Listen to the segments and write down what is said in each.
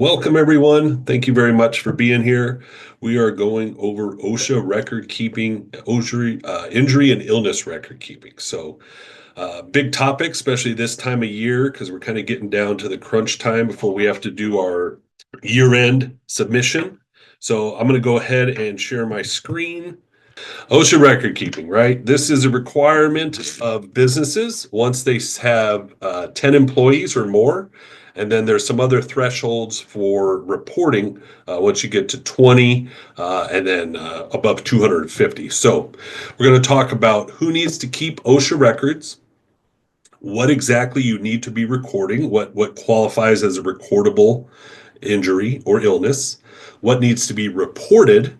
Welcome, everyone. Thank you very much for being here. We are going over OSHA record keeping, injury and illness record keeping. Big topic, especially this time of year, because we're kind of getting down to the crunch time before we have to do our year-end submission. So I'm going to go ahead and share my screen. OSHA record keeping, right? This is a requirement of businesses once they have 10 employees or more. And then there's some other thresholds for reporting once you get to 20 and then above 250. So we're going to talk about who needs to keep OSHA records, what exactly you need to be recording, what qualifies as a recordable injury or illness, what needs to be reported,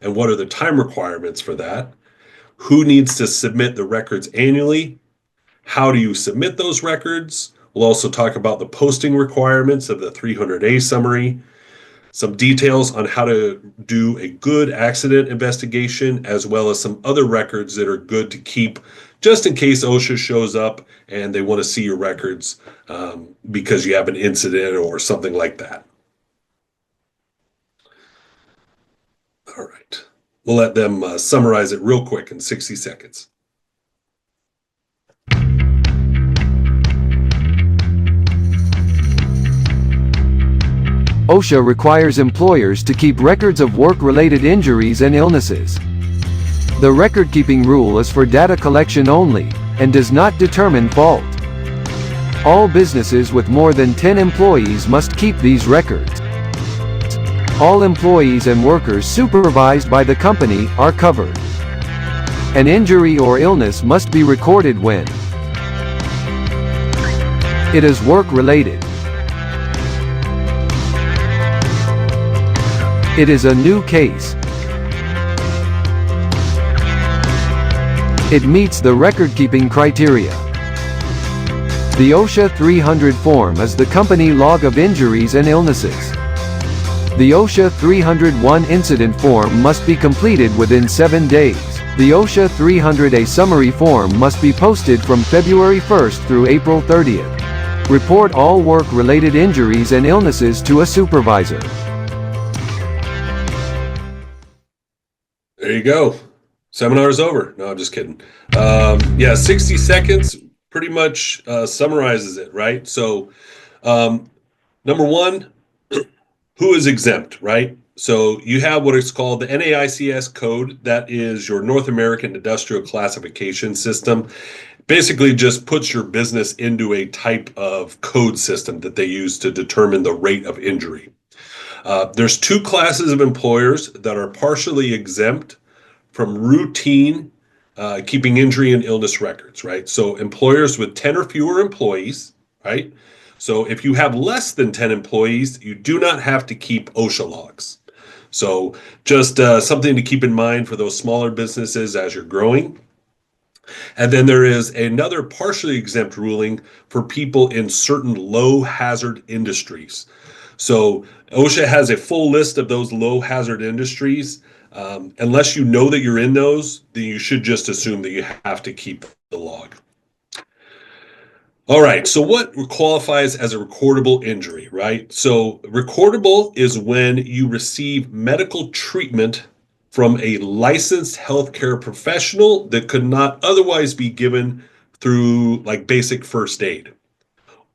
and what are the time requirements for that, who needs to submit the records annually, how do you submit those records. We'll also talk about the posting requirements of the 300A summary, some details on how to do a good accident investigation, as well as some other records that are good to keep just in case OSHA shows up and they want to see your records because you have an incident or something like that. All right. We'll let them summarize it real quick in 60 seconds. OSHA requires employers to keep records of work-related injuries and illnesses. The record-keeping rule is for data collection only, and does not determine fault. All businesses with more than 10 employees must keep these records. All employees and workers supervised by the company are covered. An injury or illness must be recorded when it is work-related. It is a new case. It meets the record-keeping criteria. The OSHA 300 form is the company log of injuries and illnesses. The OSHA 301 incident form must be completed within 7 days. The OSHA 300A summary form must be posted from February 1st through April 30th. Report all work-related injuries and illnesses to a supervisor. There you go. Seminar's over. No, I'm just kidding. 60 seconds pretty much summarizes it, right? So, number one, who is exempt, right? So you have what is called the NAICS code. That is your North American Industrial Classification System. Basically just puts your business into a type of code system that they use to determine the rate of injury. There's two classes of employers that are partially exempt from routine keeping injury and illness records, right? So employers with 10 or fewer employees, right? So if you have less than 10 employees, you do not have to keep OSHA logs. So just something to keep in mind for those smaller businesses as you're growing. And then there is another partially exempt ruling for people in certain low hazard industries. So OSHA has a full list of those low hazard industries. Unless you know that you're in those, then you should just assume that you have to keep the log. All right, so what qualifies as a recordable injury, right? So recordable is when you receive medical treatment from a licensed healthcare professional that could not otherwise be given through like basic first aid,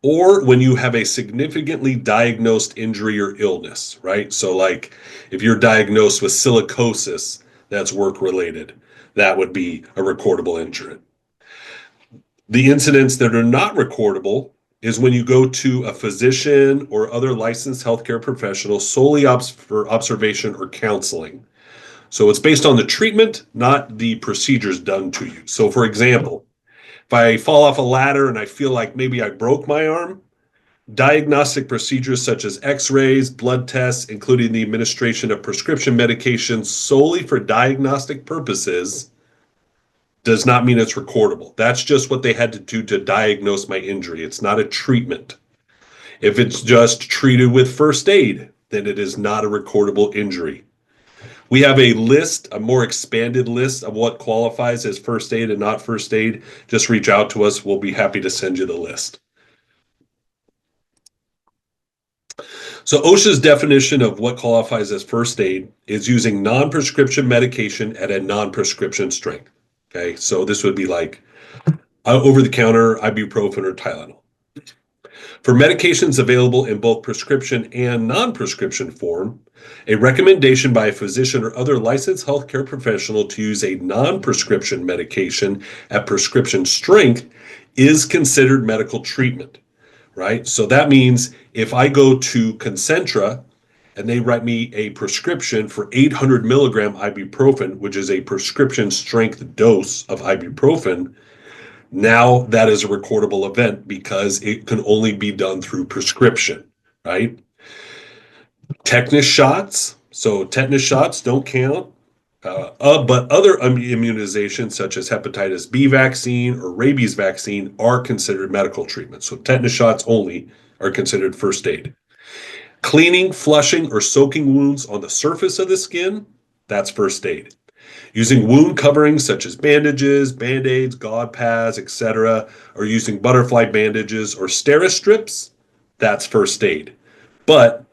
or when you have a significantly diagnosed injury or illness, right? So like if you're diagnosed with silicosis, that's work-related, that would be a recordable injury. The incidents that are not recordable is when you go to a physician or other licensed healthcare professional solely for observation or counseling. So it's based on the treatment, not the procedures done to you. So for example, if I fall off a ladder and I feel like maybe I broke my arm, diagnostic procedures such as x-rays, blood tests, including the administration of prescription medications solely for diagnostic purposes, does not mean it's recordable. That's just what they had to do to diagnose my injury. It's not a treatment. If it's just treated with first aid, then it is not a recordable injury. We have a list, a more expanded list of what qualifies as first aid and not first aid. Just reach out to us. We'll be happy to send you the list. So OSHA's definition of what qualifies as first aid is using non-prescription medication at a non-prescription strength. Okay, so this would be like over-the-counter ibuprofen or Tylenol. For medications available in both prescription and non-prescription form, a recommendation by a physician or other licensed healthcare professional to use a non-prescription medication at prescription strength is considered medical treatment, right? So that means if I go to Concentra and they write me a prescription for 800 milligram ibuprofen, which is a prescription strength dose of ibuprofen, now that is a recordable event because it can only be done through prescription, right? Tetanus shots. So tetanus shots don't count. But other immunizations such as hepatitis B vaccine or rabies vaccine are considered medical treatment. So tetanus shots only are considered first aid. Cleaning, flushing, or soaking wounds on the surface of the skin, that's first aid. Using wound coverings such as bandages, band-aids, gauze pads, etc., or using butterfly bandages or Steri-Strips, that's first aid. But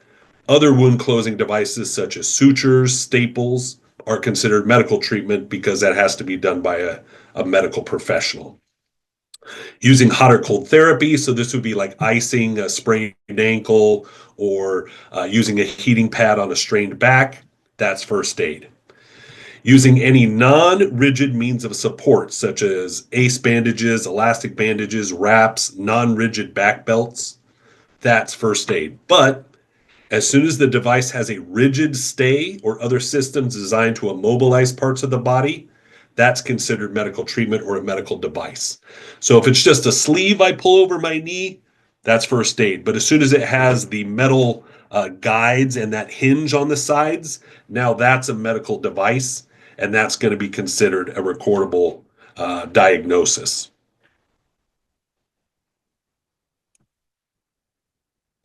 other wound closing devices such as sutures, staples, are considered medical treatment because that has to be done by a medical professional. Using hot or cold therapy, so this would be like icing a sprained ankle or using a heating pad on a strained back, that's first aid. Using any non-rigid means of support, such as ACE bandages, elastic bandages, wraps, non-rigid back belts, that's first aid. But as soon as the device has a rigid stay or other systems designed to immobilize parts of the body, that's considered medical treatment or a medical device. So if it's just a sleeve I pull over my knee, that's first aid. But as soon as it has the metal guides and that hinge on the sides, now that's a medical device, and that's going to be considered a recordable diagnosis.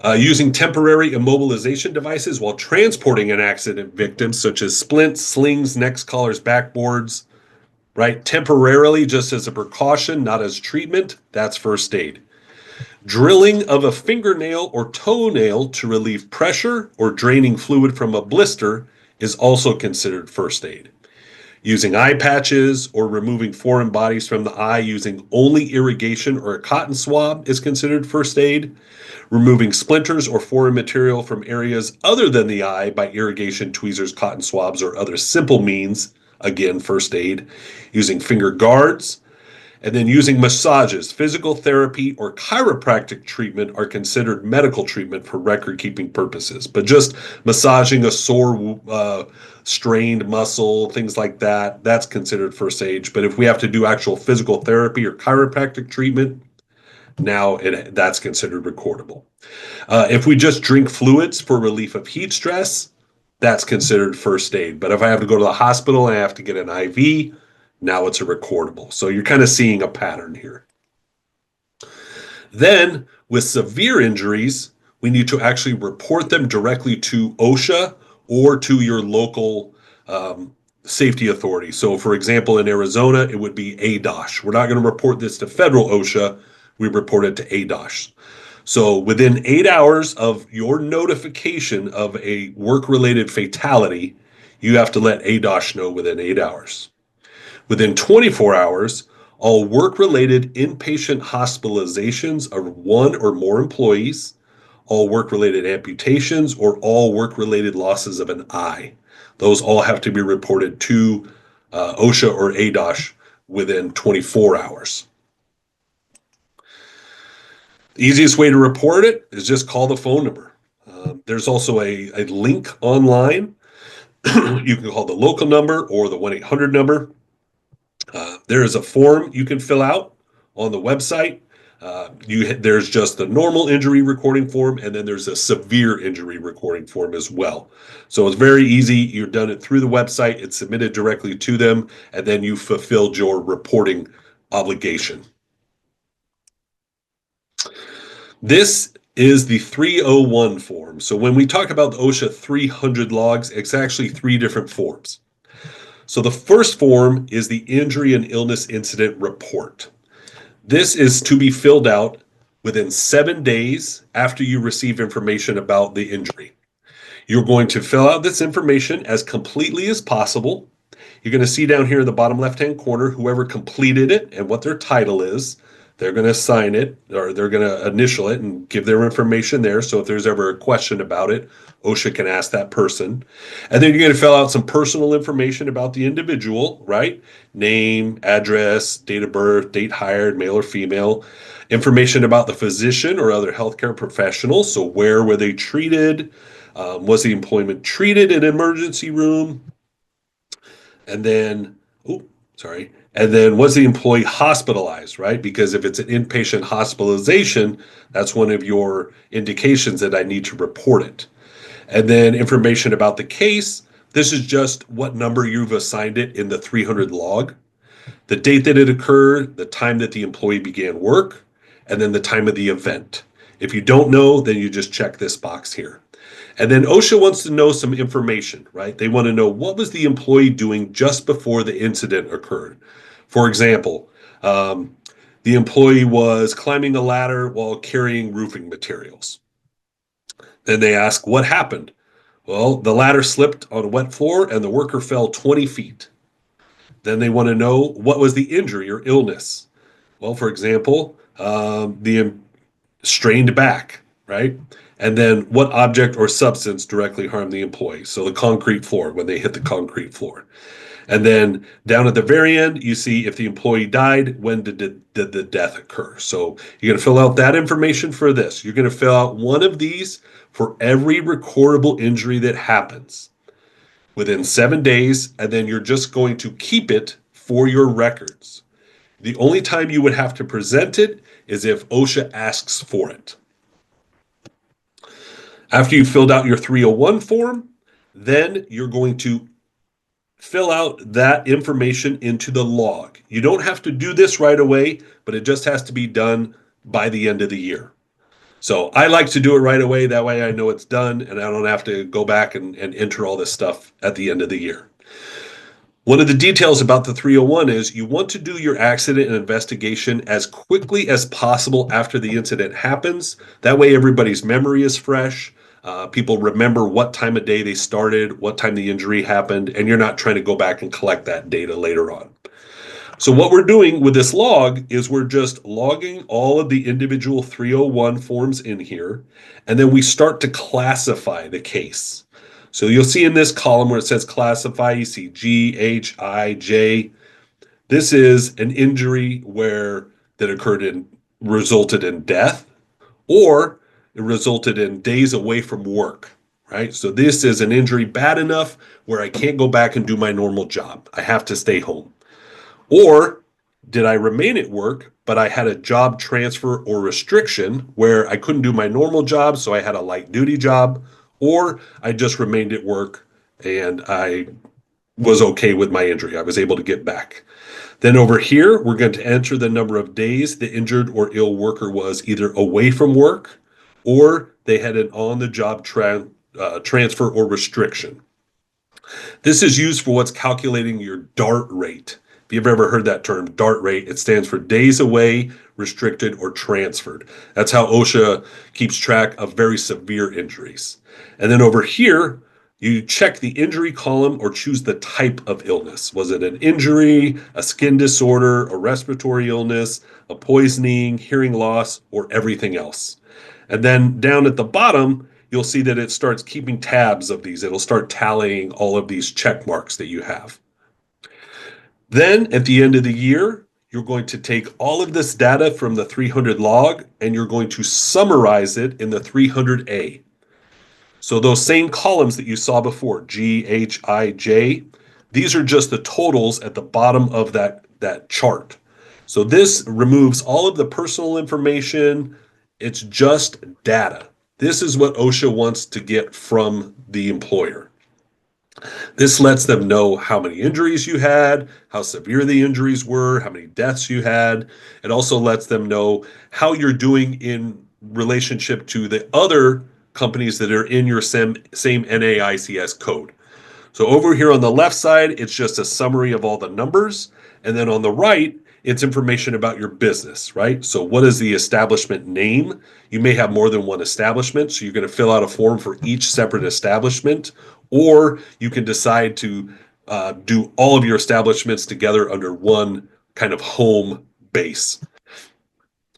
Using temporary immobilization devices while transporting an accident victim, such as splints, slings, necks, collars, backboards, right? Temporarily, just as a precaution, not as treatment, that's first aid. Drilling of a fingernail or toenail to relieve pressure or draining fluid from a blister is also considered first aid. Using eye patches or removing foreign bodies from the eye using only irrigation or a cotton swab is considered first aid. Removing splinters or foreign material from areas other than the eye by irrigation, tweezers, cotton swabs, or other simple means, again, first aid. Using finger guards, and then using massages, physical therapy, or chiropractic treatment are considered medical treatment for record-keeping purposes. But just massaging a sore, strained muscle, things like that, that's considered first aid. But if we have to do actual physical therapy or chiropractic treatment, now that's considered recordable. If we just drink fluids for relief of heat stress, that's considered first aid. But if I have to go to the hospital and I have to get an IV, now it's a recordable. So you're kind of seeing a pattern here. Then, with severe injuries, we need to actually report them directly to OSHA or to your local safety authority. So, for example, in Arizona, it would be ADOSH. We're not going to report this to federal OSHA. We report it to ADOSH. So within 8 hours of your notification of a work-related fatality, you have to let ADOSH know within 8 hours. Within 24 hours, all work-related inpatient hospitalizations of one or more employees, all work-related amputations, or all work-related losses of an eye. Those all have to be reported to OSHA or ADOSH within 24 hours. The easiest way to report it is just call the phone number. There's also a link online. You can call the local number or the 1-800 number. There is a form you can fill out on the website. There's just the normal injury recording form, and then there's a severe injury recording form as well. So it's very easy. You've done it through the website. It's submitted directly to them, and then you fulfilled your reporting obligation. This is the 301 form. So when we talk about the OSHA 300 logs, it's actually 3 different forms. So the first form is the injury and illness incident report. This is to be filled out within 7 days after you receive information about the injury. You're going to fill out this information as completely as possible. You're going to see down here in the bottom left-hand corner whoever completed it and what their title is. They're going to sign it, or they're going to initial it and give their information there. So if there's ever a question about it, OSHA can ask that person. And then you're going to fill out some personal information about the individual, right? Name, address, date of birth, date hired, male or female. Information about the physician or other healthcare professional. So where were they treated? Was the employment treated in an emergency room? And then, and then was the employee hospitalized, right? Because if it's an inpatient hospitalization, that's one of your indications that I need to report it. And then information about the case. This is just what number you've assigned it in the 300 log, the date that it occurred, the time that the employee began work, and then the time of the event. If you don't know, then you just check this box here. And then OSHA wants to know some information, right? They want to know what was the employee doing just before the incident occurred. For example, the employee was climbing a ladder while carrying roofing materials. Then they ask, what happened? Well, the ladder slipped on a wet floor and the worker fell 20 feet. Then they want to know what was the injury or illness. Well, for example, the strained back, right? And then what object or substance directly harmed the employee? So the concrete floor, when they hit the concrete floor. And then down at the very end, you see if the employee died, when did the death occur? So you're going to fill out that information for this. You're going to fill out one of these for every recordable injury that happens within 7 days, and then you're just going to keep it for your records. The only time you would have to present it is if OSHA asks for it. After you've filled out your 301 form, then you're going to fill out that information into the log. You don't have to do this right away, but it just has to be done by the end of the year. So I like to do it right away. That way I know it's done and I don't have to go back and enter all this stuff at the end of the year. One of the details about the 301 is you want to do your accident and investigation as quickly as possible after the incident happens. That way everybody's memory is fresh. People remember what time of day they started, what time the injury happened, and you're not trying to go back and collect that data later on. So what we're doing with this log is we're just logging all of the individual 301 forms in here, and then we start to classify the case. So you'll see in this column where it says classify, you see G, H, I, J. This is an injury that resulted in death, or it resulted in days away from work, right? So this is an injury bad enough where I can't go back and do my normal job. I have to stay home. Or did I remain at work, but I had a job transfer or restriction where I couldn't do my normal job, so I had a light duty job, or I just remained at work and I was okay with my injury. I was able to get back. Then over here, we're going to enter the number of days the injured or ill worker was either away from work or they had an on-the-job transfer or restriction. This is used for what's calculating your DART rate. If you've ever heard that term, DART rate, it stands for days away, restricted, or transferred. That's how OSHA keeps track of very severe injuries. And then over here, you check the injury column or choose the type of illness. Was it an injury, a skin disorder, a respiratory illness, a poisoning, hearing loss, or everything else? And then down at the bottom, you'll see that it starts keeping tabs of these. It'll start tallying all of these check marks that you have. Then at the end of the year, you're going to take all of this data from the 300 log and you're going to summarize it in the 300A. So those same columns that you saw before, G, H, I, J, these are just the totals at the bottom of that chart. So this removes all of the personal information. It's just data. This is what OSHA wants to get from the employer. This lets them know how many injuries you had, how severe the injuries were, how many deaths you had. It also lets them know how you're doing in relationship to the other companies that are in your same NAICS code. So over here on the left side, it's just a summary of all the numbers. And then on the right, it's information about your business, right? So what is the establishment name? You may have more than one establishment, so you're going to fill out a form for each separate establishment, or you can decide to do all of your establishments together under one kind of home base.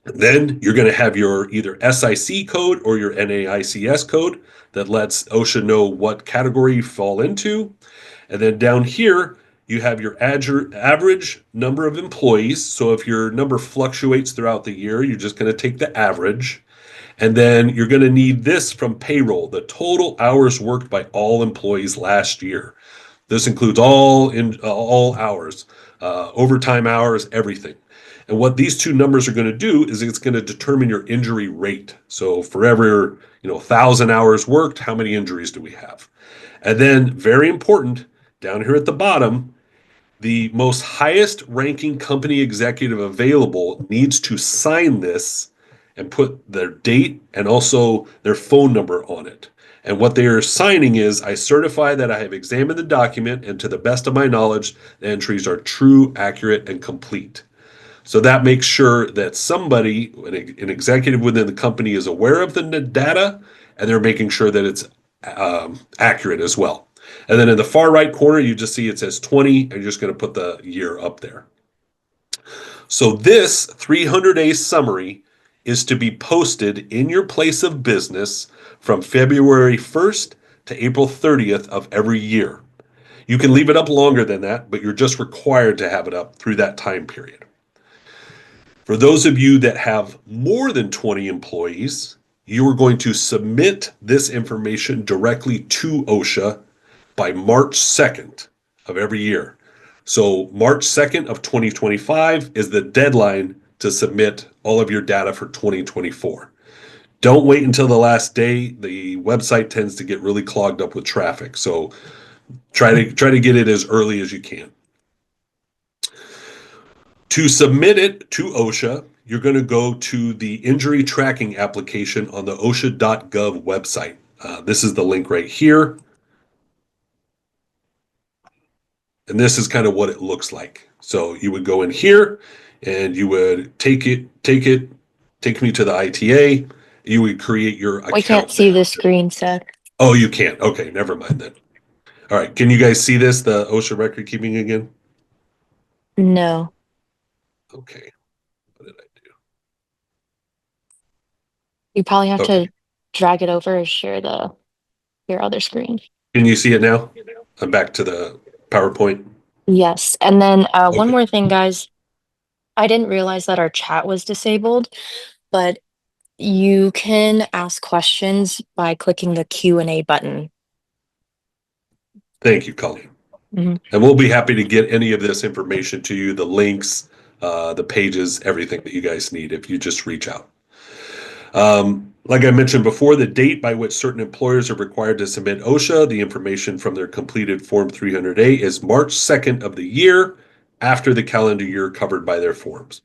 Then you're going to have your either SIC code or your NAICS code that lets OSHA know what category you fall into. And then down here, you have your average number of employees. So if your number fluctuates throughout the year, you're just going to take the average. And then you're going to need this from payroll, the total hours worked by all employees last year. This includes all hours, overtime hours, everything. And what these two numbers are going to do is it's going to determine your injury rate. So for every 1,000 hours worked, how many injuries do we have? And then, very important, down here at the bottom, the most highest ranking company executive available needs to sign this and put their date and also their phone number on it. And what they are signing is, I certify that I have examined the document and to the best of my knowledge, the entries are true, accurate, and complete. So that makes sure that somebody, an executive within the company, is aware of the data and they're making sure that it's accurate as well. And then in the far right corner, you just see it says 20, and you're just going to put the year up there. So this 300-day summary is to be posted in your place of business from February 1st to April 30th of every year. You can leave it up longer than that, but you're just required to have it up through that time period. For those of you that have more than 20 employees, you are going to submit this information directly to OSHA by March 2nd of every year. So March 2nd of 2025 is the deadline to submit all of your data for 2024. Don't wait until the last day. The website tends to get really clogged up with traffic. So try to get it as early as you can. To submit it to OSHA, you're going to go to the injury tracking application on the OSHA.gov website. This is the link right here. And this is kind of what it looks like. So you would go in here and you would take me to the ITA. You would create your account. We can't see the screen, Seth. Oh, you can't. Okay, never mind then. All right, can you guys see this, the OSHA record keeping again? No. Okay. What did I do? You probably have Okay. to drag it over or share your other screen. Can you see it now? I'm back to the PowerPoint. Yes. And then one Okay. more thing, guys. I didn't realize that our chat was disabled, but you can ask questions by clicking the Q&A button. Thank you, Colleen. Mhm. And we'll be happy to get any of this information to you, the links, the pages, everything that you guys need if you just reach out. Like I mentioned before, the date by which certain employers are required to submit OSHA, the information from their completed Form 300A, is March 2nd of the year after the calendar year covered by their forms.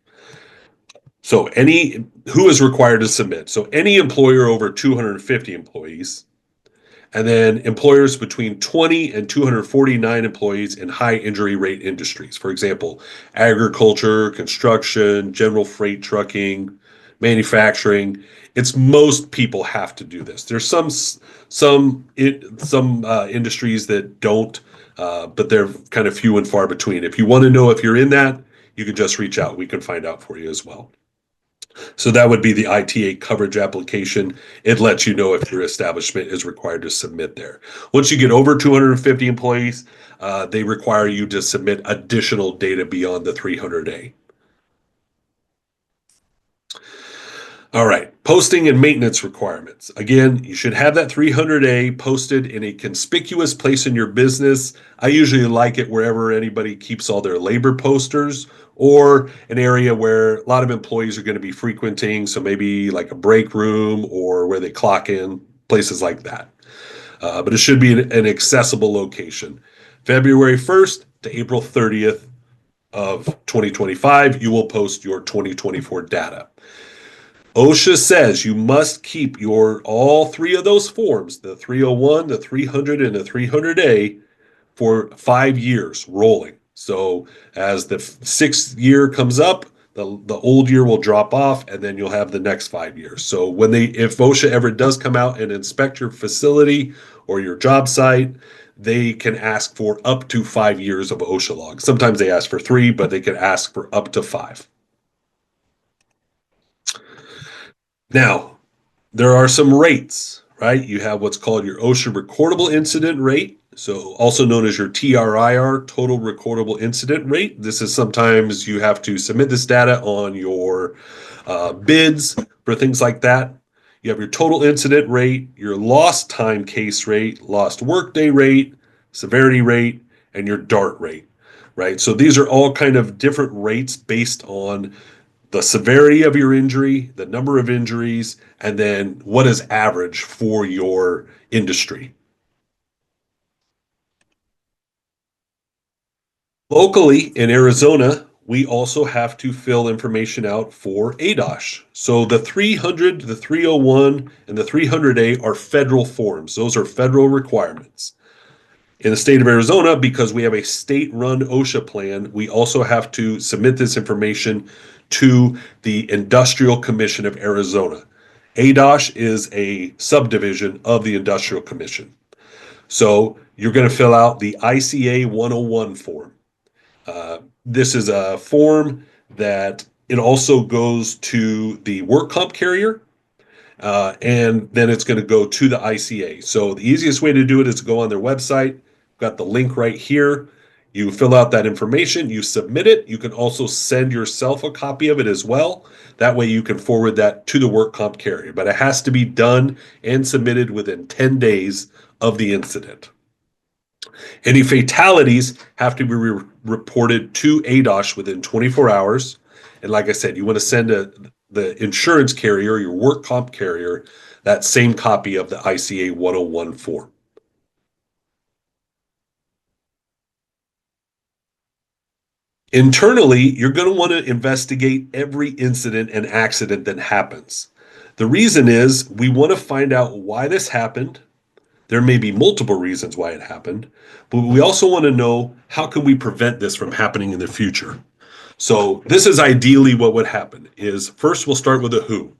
So who is required to submit? So any employer over 250 employees, and then employers between 20 and 249 employees in high injury rate industries. For example, agriculture, construction, general freight trucking, manufacturing. It's most people have to do this. There's some industries that don't, but they're kind of few and far between. If you want to know if you're in that, you can just reach out. We can find out for you as well. So that would be the ITA coverage application. It lets you know if your establishment is required to submit there. Once you get over 250 employees, they require you to submit additional data beyond the 300A. All right, posting and maintenance requirements. Again, you should have that 300A posted in a conspicuous place in your business. I usually like it wherever anybody keeps all their labor posters, or an area where a lot of employees are going to be frequenting, so maybe like a break room or where they clock in, places like that. But it should be an accessible location. February 1st to April 30th of 2025, you will post your 2024 data. OSHA says you must keep all three of those forms, the 301, the 300, and the 300A, for 5 years rolling. So as the sixth year comes up, the old year will drop off, and then you'll have the next 5 years. So if OSHA ever does come out and inspect your facility or your job site, they can ask for up to 5 years of OSHA logs. Sometimes they ask for 3, but they can ask for up to 5. Now, there are some rates, right? You have what's called your OSHA recordable incident rate, so also known as your TRIR, total recordable incident rate. This is sometimes you have to submit this data on your bids for things like that. You have your total incident rate, your lost time case rate, lost workday rate, severity rate, and your DART rate, right? So these are all kind of different rates based on the severity of your injury, the number of injuries, and then what is average for your industry. Locally in Arizona, we also have to fill information out for ADOSH. So the 300, the 301, and the 300A are federal forms. Those are federal requirements. In the state of Arizona, because we have a state-run OSHA plan, we also have to submit this information to the Industrial Commission of Arizona. ADOSH is a subdivision of the Industrial Commission. So you're going to fill out the ICA 101 form. This is a form that it also goes to the work comp carrier, and then it's going to go to the ICA. So the easiest way to do it is to go on their website. Got the link right here. You fill out that information, you submit it. You can also send yourself a copy of it as well. That way you can forward that to the work comp carrier. But it has to be done and submitted within 10 days of the incident. Any fatalities have to be reported to ADOSH within 24 hours. And like I said, you want to send the insurance carrier, your work comp carrier, that same copy of the ICA 101 form. Internally, you're going to want to investigate every incident and accident that happens. The reason is we want to find out why this happened. There may be multiple reasons why it happened, but we also want to know how can we prevent this from happening in the future. So this is ideally what would happen is first we'll start with the who.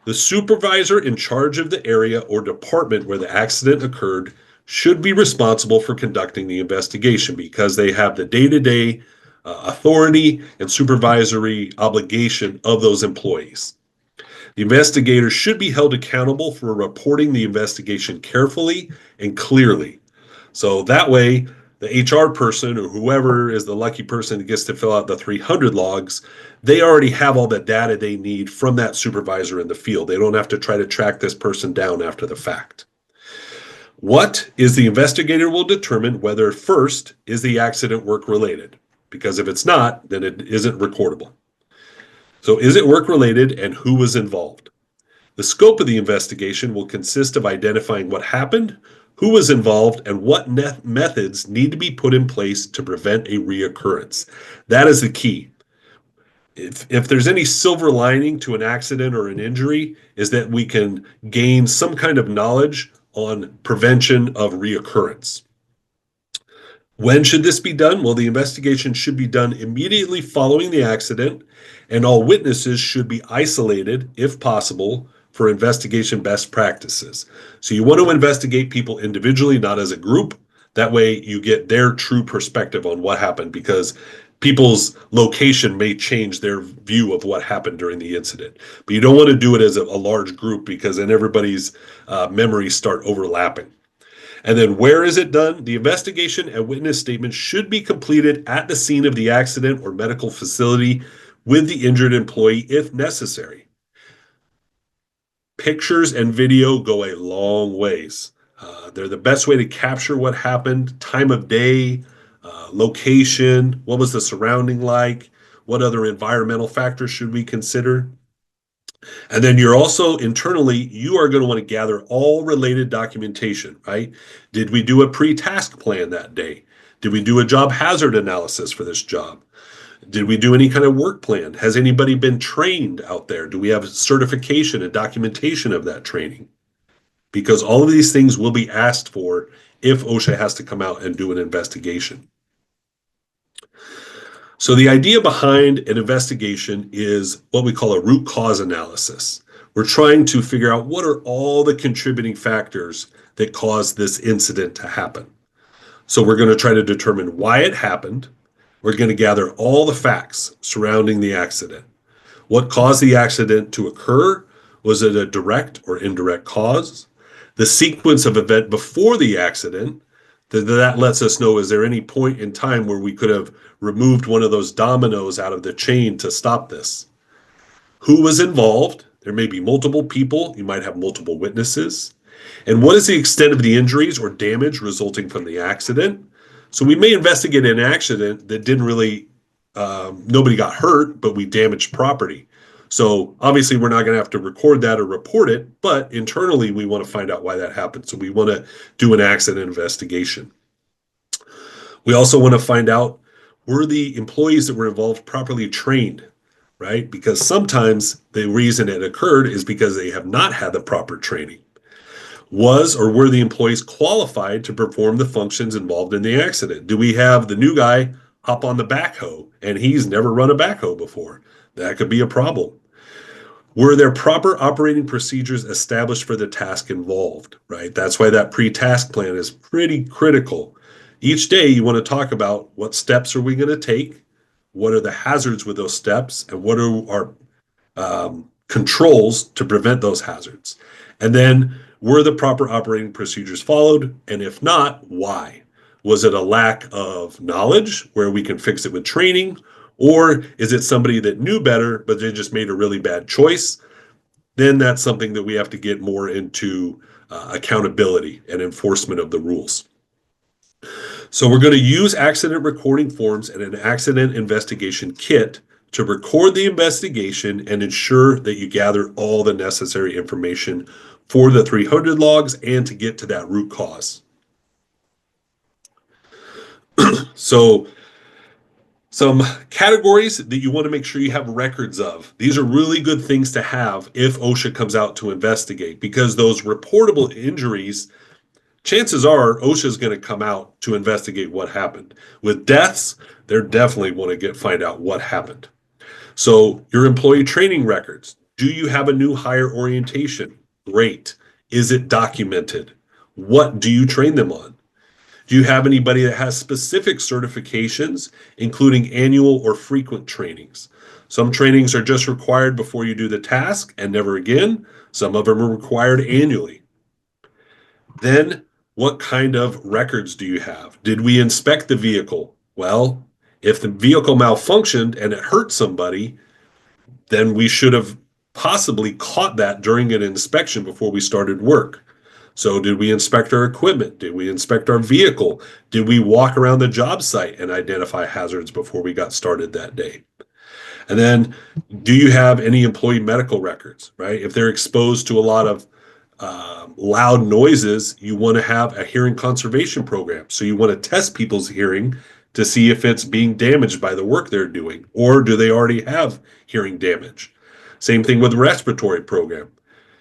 The supervisor in charge of the area or department where the accident occurred should be responsible for conducting the investigation because they have the day-to-day authority and supervisory obligation of those employees. The investigator should be held accountable for reporting the investigation carefully and clearly. So that way, the HR person or whoever is the lucky person that gets to fill out the 300 logs, they already have all the data they need from that supervisor in the field. They don't have to try to track this person down after the fact. What is the investigator will determine whether first is the accident work related, because if it's not, then it isn't recordable. So is it work related and who was involved? The scope of the investigation will consist of identifying what happened, who was involved, and what methods need to be put in place to prevent a reoccurrence. That is the key. If there's any silver lining to an accident or an injury, is that we can gain some kind of knowledge on prevention of reoccurrence. When should this be done? Well, the investigation should be done immediately following the accident, and all witnesses should be isolated, if possible, for investigation best practices. So you want to investigate people individually, not as a group. That way you get their true perspective on what happened because people's location may change their view of what happened during the incident. But you don't want to do it as a large group because then everybody's memories start overlapping. And then where is it done? The investigation and witness statement should be completed at the scene of the accident or medical facility with the injured employee if necessary. Pictures and video go a long ways. They're the best way to capture what happened, time of day, location, what was the surrounding like, what other environmental factors should we consider. And then you're also internally, you are going to want to gather all related documentation, right? Did we do a pre-task plan that day? Did we do a job hazard analysis for this job? Did we do any kind of work plan? Has anybody been trained out there? Do we have certification and documentation of that training? Because all of these things will be asked for if OSHA has to come out and do an investigation. So the idea behind an investigation is what we call a root cause analysis. We're trying to figure out what are all the contributing factors that caused this incident to happen. So we're going to try to determine why it happened. We're going to gather all the facts surrounding the accident. What caused the accident to occur? Was it a direct or indirect cause? The sequence of event before the accident, that lets us know, is there any point in time where we could have removed one of those dominoes out of the chain to stop this? Who was involved? There may be multiple people. You might have multiple witnesses. And what is the extent of the injuries or damage resulting from the accident? So we may investigate an accident that didn't really, nobody got hurt, but we damaged property. So obviously we're not going to have to record that or report it, but internally we want to find out why that happened. So we want to do an accident investigation. We also want to find out, were the employees that were involved properly trained, right? Because sometimes the reason it occurred is because they have not had the proper training. Was or were the employees qualified to perform the functions involved in the accident? Do we have the new guy hop on the backhoe and he's never run a backhoe before? That could be a problem. Were there proper operating procedures established for the task involved, right? That's why that pre-task plan is pretty critical. Each day you want to talk about what steps are we going to take, what are the hazards with those steps, and what are our controls to prevent those hazards. And then, were the proper operating procedures followed? And if not, why? Was it a lack of knowledge where we can fix it with training? Or is it somebody that knew better, but they just made a really bad choice? Then that's something that we have to get more into accountability and enforcement of the rules. So we're going to use accident recording forms and an accident investigation kit to record the investigation and ensure that you gather all the necessary information for the 300 logs and to get to that root cause. So some categories that you want to make sure you have records of. These are really good things to have if OSHA comes out to investigate, because those reportable injuries, chances are OSHA is going to come out to investigate what happened. With deaths, they're definitely want to find out what happened. So your employee training records. Do you have a new hire orientation? Great. Is it documented? What do you train them on? Do you have anybody that has specific certifications, including annual or frequent trainings? Some trainings are just required before you do the task and never again. Some of them are required annually. Then, what kind of records do you have? Did we inspect the vehicle? Well, if the vehicle malfunctioned and it hurt somebody, then we should have possibly caught that during an inspection before we started work. So did we inspect our equipment? Did we inspect our vehicle? Did we walk around the job site and identify hazards before we got started that day? And then, do you have any employee medical records, right? If they're exposed to a lot of loud noises, you want to have a hearing conservation program. So you want to test people's hearing to see if it's being damaged by the work they're doing, or do they already have hearing damage? Same thing with respiratory program.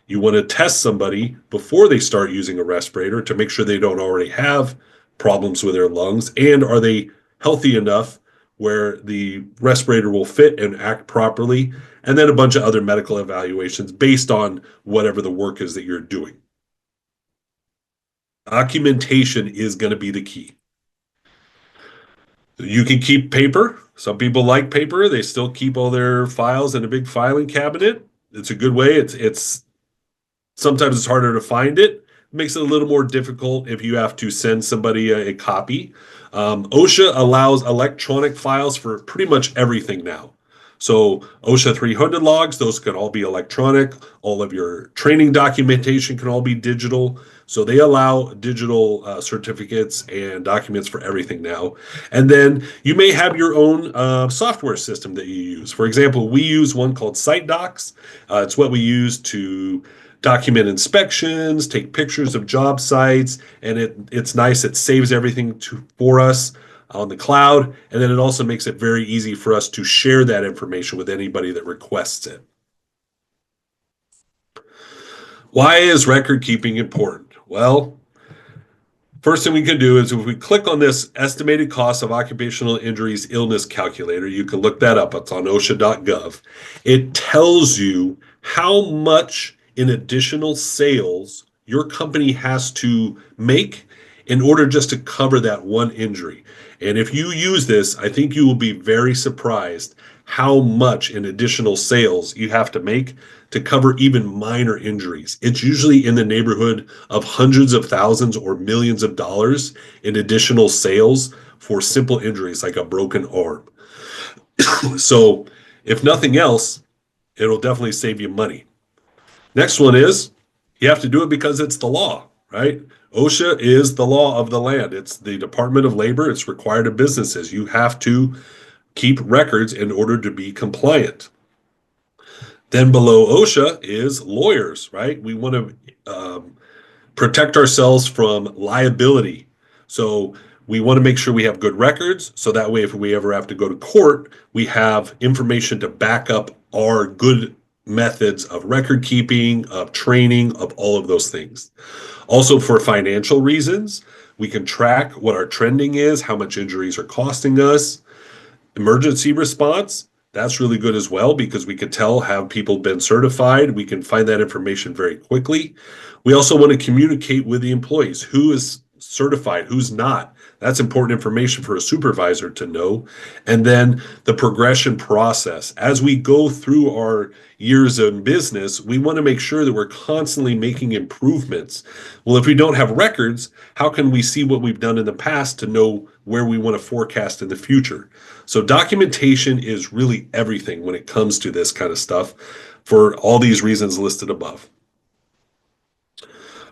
You want to test somebody before they start using a respirator to make sure they don't already have problems with their lungs, and are they healthy enough where the respirator will fit and act properly, and then a bunch of other medical evaluations based on whatever the work is that you're doing. Documentation is going to be the key. You can keep paper. Some people like paper. They still keep all their files in a big filing cabinet. It's a good way. It's sometimes it's harder to find it. It makes it a little more difficult if you have to send somebody a copy. OSHA allows electronic files for pretty much everything now. So OSHA 300 logs, those can all be electronic. All of your training documentation can all be digital. So they allow digital certificates and documents for everything now. And then you may have your own software system that you use. For example, we use one called SiteDocs. It's what we use to document inspections, take pictures of job sites, and it's nice. It saves everything for us on the cloud, and then it also makes it very easy for us to share that information with anybody that requests it. Why is record keeping important? Well, First thing we can do is if we click on this estimated cost of occupational injuries illness calculator, you can look that up. It's on OSHA.gov. It tells you how much in additional sales your company has to make in order just to cover that one injury. And if you use this, I think you will be very surprised how much in additional sales you have to make to cover even minor injuries. It's usually in the neighborhood of hundreds of thousands or millions of dollars in additional sales for simple injuries like a broken arm. So, if nothing else, it'll definitely save you money. Next one is you have to do it because it's the law, right? OSHA is the law of the land. It's the Department of Labor. It's required of businesses. You have to keep records in order to be compliant. Then below OSHA is lawyers, right? We want to protect ourselves from liability. So we want to make sure we have good records. So that way, if we ever have to go to court, we have information to back up our good methods of record keeping, of training, of all of those things. Also, for financial reasons, we can track what our trending is, how much injuries are costing us. Emergency response, that's really good as well because we can tell have people been certified. We can find that information very quickly. We also want to communicate with the employees. Who is certified, who's not? That's important information for a supervisor to know. And then the progression process. As we go through our years in business, we want to make sure that we're constantly making improvements. Well, if we don't have records, how can we see what we've done in the past to know where we want to forecast in the future? So documentation is really everything when it comes to this kind of stuff for all these reasons listed above.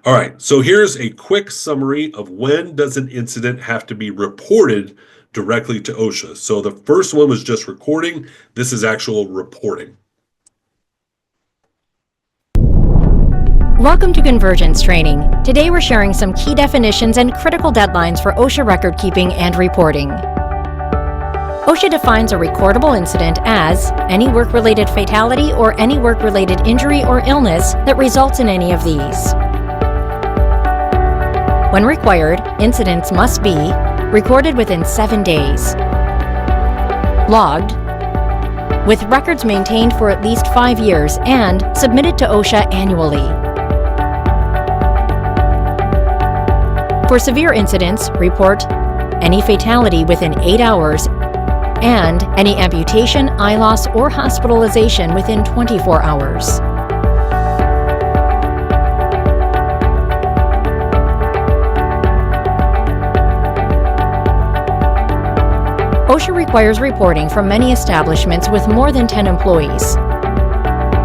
All right, so here's a quick summary of when does an incident have to be reported directly to OSHA. So the first one was just recording. This is actual reporting. Welcome to Convergence Training. Today we're sharing some key definitions and critical deadlines for OSHA record keeping and reporting. OSHA defines a recordable incident as any work-related fatality or any work-related injury or illness that results in any of these. When required, incidents must be recorded within 7 days, logged, with records maintained for at least 5 years and submitted to OSHA annually. For severe incidents, report any fatality within 8 hours and any amputation, eye loss, or hospitalization within 24 hours. OSHA requires reporting from many establishments with more than 10 employees.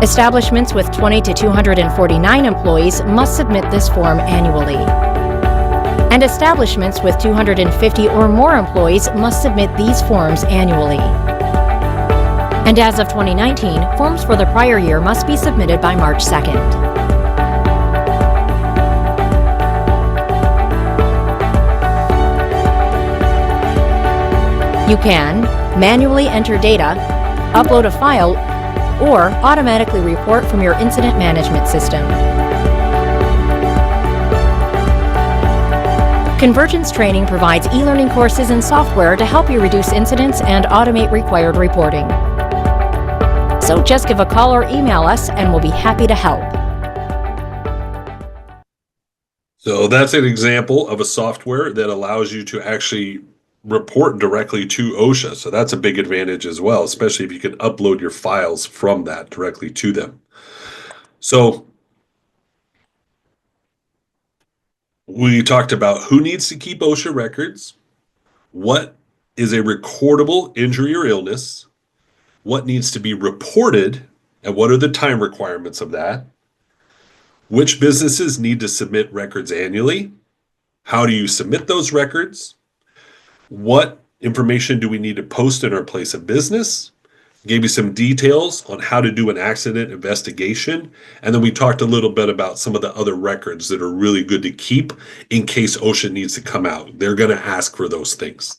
Establishments with 20 to 249 employees must submit this form annually. And establishments with 250 or more employees must submit these forms annually. And as of 2019, forms for the prior year must be submitted by March 2nd. You can manually enter data, upload a file, or automatically report from your incident management system. Convergence Training provides e-learning courses and software to help you reduce incidents and automate required reporting. So just give a call or email us and we'll be happy to help. So that's an example of a software that allows you to actually report directly to OSHA. So that's a big advantage as well, especially if you can upload your files from that directly to them. So we talked about who needs to keep OSHA records, what is a recordable injury or illness, what needs to be reported, and what are the time requirements of that, which businesses need to submit records annually, how do you submit those records, what information do we need to post in our place of business? Gave you some details on how to do an accident investigation. And then we talked a little bit about some of the other records that are really good to keep in case OSHA needs to come out. They're going to ask for those things.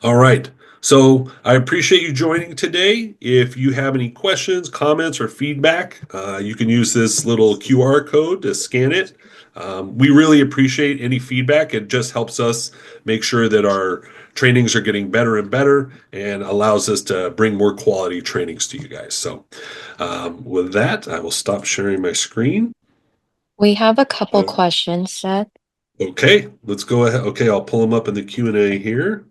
All right. So I appreciate you joining today. If you have any questions, comments, or feedback, you can use this little QR code to scan it. We really appreciate any feedback. It just helps us make sure that our trainings are getting better and better and allows us to bring more quality trainings to you guys. So with that, I will stop sharing my screen. We have a couple Uh, questions, Seth. Okay, let's go ahead. Okay, I'll pull them up in the Q&A here.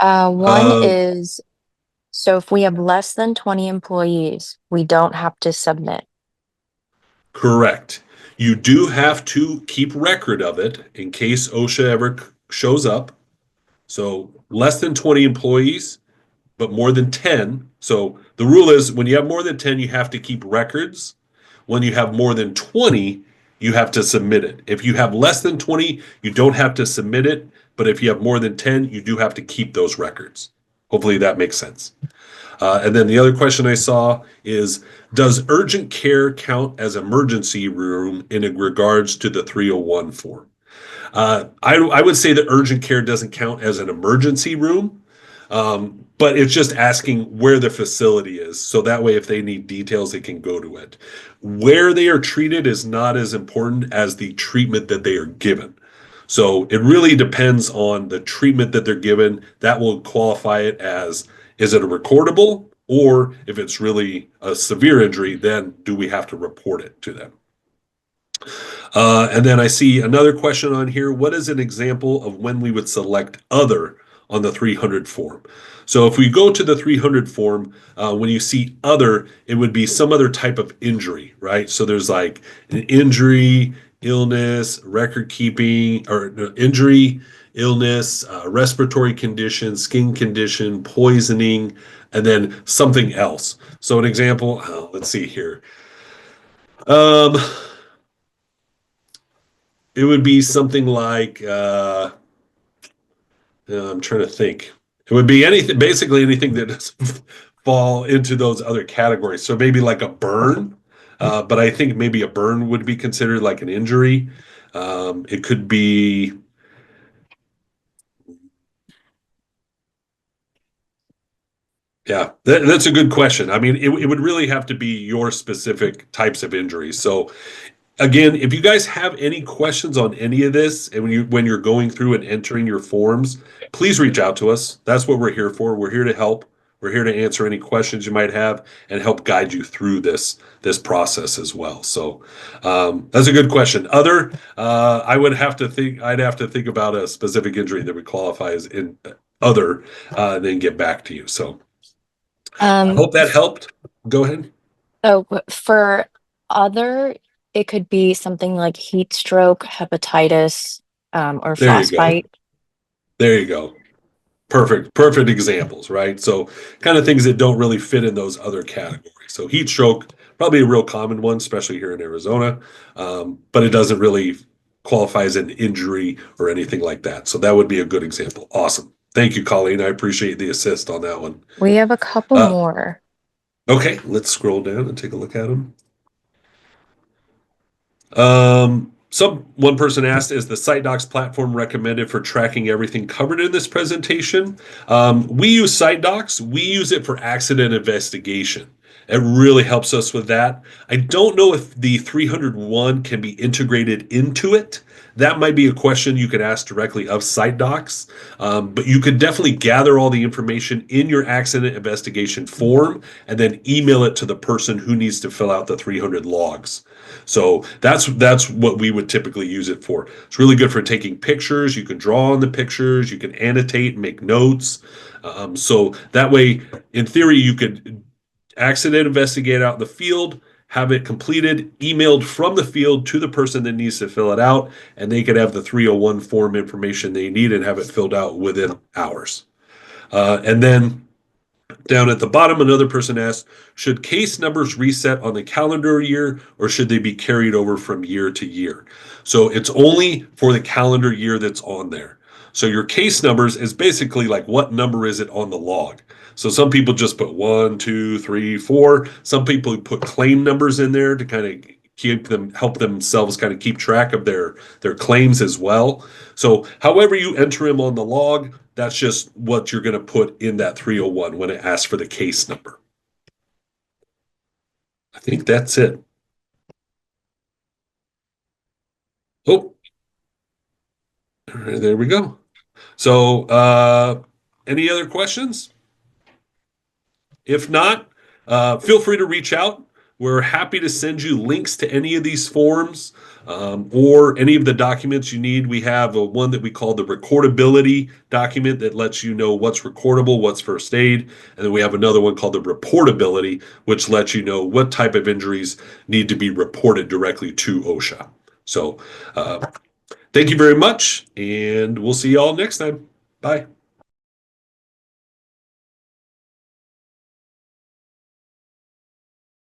One Uh, is, so if we have less than 20 employees, we don't have to submit. Correct. You do have to keep record of it in case OSHA ever shows up. So less than 20 employees, but more than 10. So the rule is when you have more than 10, you have to keep records. When you have more than 20, you have to submit it. If you have less than 20, you don't have to submit it. But if you have more than 10, you do have to keep those records. Hopefully that makes sense. And then the other question I saw is, does urgent care count as emergency room in regards to the 301 form? I would say that urgent care doesn't count as an emergency room, but it's just asking where the facility is. So that way, if they need details, they can go to it. Where they are treated is not as important as the treatment that they are given. So it really depends on the treatment that they're given. That will qualify it as, is it a recordable? Or if it's really a severe injury, then do we have to report it to them? And then I see another question on here. What is an example of when we would select other on the 300 form? So if we go to the 300 form, when you see other, it would be some other type of injury, right? So there's like an injury, illness, record keeping, or no, injury, illness, respiratory condition, skin condition, poisoning, and then something else. So an example, let's see here. Um, it would be something like I'm trying to think. It would be anything, basically anything that doesn't fall into those other categories. So maybe like a burn, but I think maybe a burn would be considered like an injury. It could be, yeah, that's a good question. I mean, it would really have to be your specific types of injuries. So again, if you guys have any questions on any of this, and when you're going through and entering your forms, please reach out to us. That's what we're here for. We're here to help. We're here to answer any questions you might have and help guide you through this process as well. So that's a good question. Other, I would have to think. I'd have to think about a specific injury that would qualify as in other, then get back to you. So I hope that helped. Go ahead. So for other, it could be something like heat stroke, hepatitis, or There you go. frostbite. There you go. Perfect examples, right? So kind of things that don't really fit in those other categories. So heat stroke, probably a real common one, especially here in Arizona, but it doesn't really qualify as an injury or anything like that. So that would be a good example. Awesome. Thank you, Colleen. I appreciate the assist on that one. We have a couple Uh, more. okay, let's scroll down and take a look at them. One person asked, is the SiteDocs platform recommended for tracking everything covered in this presentation? We use SiteDocs. We use it for accident investigation. It really helps us with that. I don't know if the 301 can be integrated into it. That might be a question you could ask directly of SiteDocs, but you could definitely gather all the information in your accident investigation form and then email it to the person who needs to fill out the 300 logs. So that's what we would typically use it for. It's really good for taking pictures. You can draw on the pictures. You can annotate and make notes. So that way, in theory, you could accident investigate out in the field, have it completed, emailed from the field to the person that needs to fill it out, and they could have the 301 form information they need and have it filled out within hours. And then down at the bottom, another person asked, should case numbers reset on the calendar year or should they be carried over from year to year? So it's only for the calendar year that's on there. So your case numbers is basically like what number is it on the log. So some people just put 1, 2, 3, 4. Some people put claim numbers in there to kind of help themselves keep track of their claims as well. So however you enter them on the log, That's just what you're going to put in that 301 when it asks for the case number. I think that's it. Oh, there we go. So, any other questions? If not, feel free to reach out. We're happy to send you links to any of these forms or any of the documents you need. We have one that we call the recordability document that lets you know what's recordable, what's first aid. And then we have another one called the reportability, which lets you know what type of injuries need to be reported directly to OSHA. So thank you very much, and we'll see you all next time. Bye.